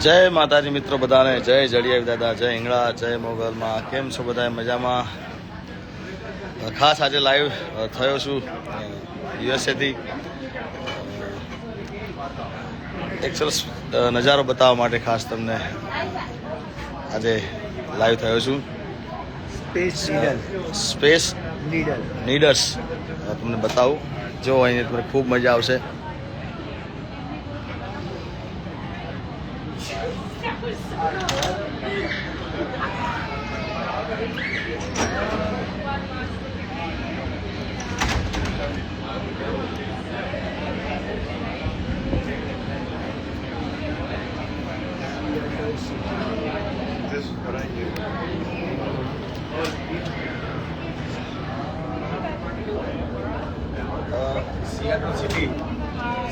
જય માતાજી મિત્રો બધાને, જય જડિયાવી દાદા, જય હિંગળા, જય મોગલમાં. કેમ છો બધા? મજામાં? ખાસ આજે લાઈવ થયો છું યુએસએથી. એક સરસ નજારો બતાવવા માટે ખાસ તમને આજે લાઈવ થયો છું. સ્પેસ નીડર્સ તમને બતાવું. જો અહીં તમને ખૂબ મજા આવશે.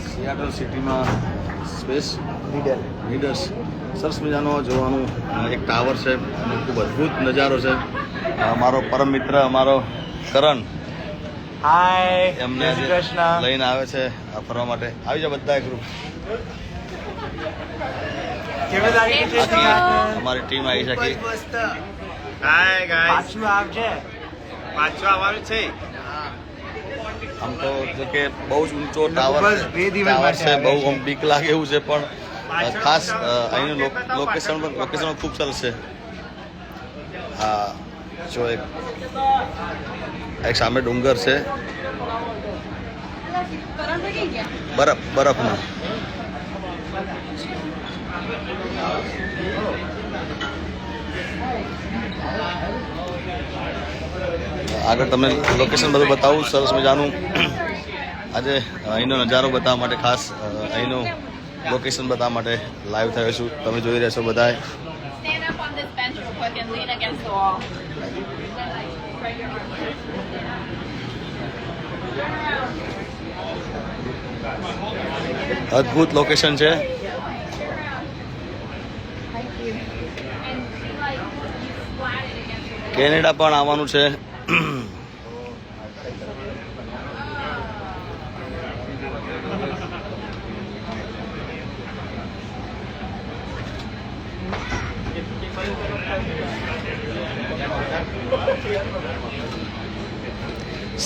સિયાટલ સિટીમાં સ્પેસ નીડર્સ સરસ મજાનો જોવાનું એક ટાવર છે અને ખૂબ અદ્ભુત નજારો છે. મારો પરમ મિત્ર અમારો કરણ એમને લઈને આવે છે આ ફરવા માટે. આવી જાવ બધા ગ્રુપ. અમારી ટીમ આવી શકી. આમ તો જો કે બહુ જ ઊંચો ટાવર છે, બહુ આમ બીક લાગે એવું છે, પણ ખાસ અહીંનું લોકેશન ખૂબ સરસ છે. હા, જો એક સામે ડુંગર છે બરફનો. આગળ તમને લોકેશન બધું બતાવું સરસ મજાનું. આજે અહીંનો નજારો બતાવવા માટે ખાસ અહીંનું લોકેશન બતાવવા માટે લાઈવ થયો છું. તમે જોઈ રહેશો બધા. અદ્ભુત લોકેશન છે. કેનેડા પણ આવવાનું છે.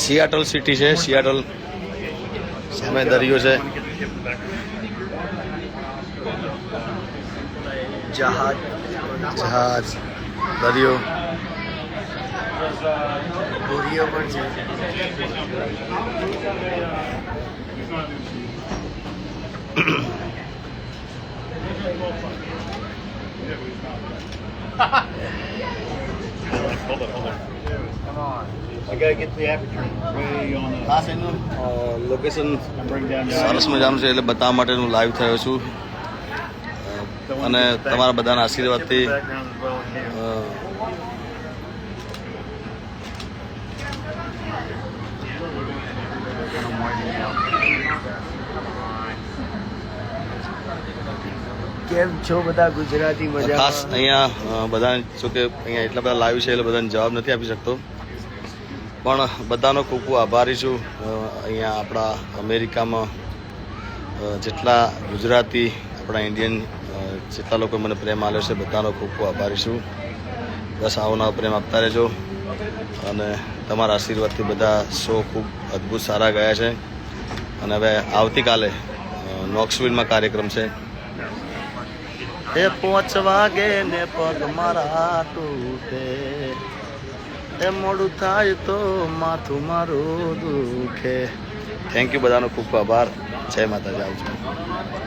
સિયાટલ સિટી છે. સિયાટલ સામે દરિયો છે. જહાજ દરિયો પણ છે. ખાસ એનું લોકેશન સરસ મજાનું છે એટલે બતાવવા માટેનું લાઈવ થયો છું. અને તમારા બધાના આશીર્વાદથી કેમ છો બધા ગુજરાતી મજા? ખાસ અહીંયા બધા જો કે અહીંયા એટલા બધા લાઈવ છે એટલે બધાને જવાબ નથી આપી શકતો, પણ બધાનો ખૂબ ખૂબ આભારી છું. અહીંયા આપણા અમેરિકામાં જેટલા ગુજરાતી આપણા ઇન્ડિયન જેટલા લોકો મને પ્રેમ આપ્યો છે બધાનો ખૂબ ખૂબ આભારી છું. બસ આવો નવો પ્રેમ આપતા રહેજો. અને તમારા આશીર્વાદથી બધા શો ખૂબ અદ્ભુત સારા ગયા છે. અને હવે આવતીકાલે નોક્સવિલમાં કાર્યક્રમ છે. 5 વાગે ને પગ મારા તૂટે, મોડું થાય તો માથું મારું દુખે. થેન્ક યુ બધાનો ખૂબ ખૂબ આભાર. જય માતાજી. આવજો.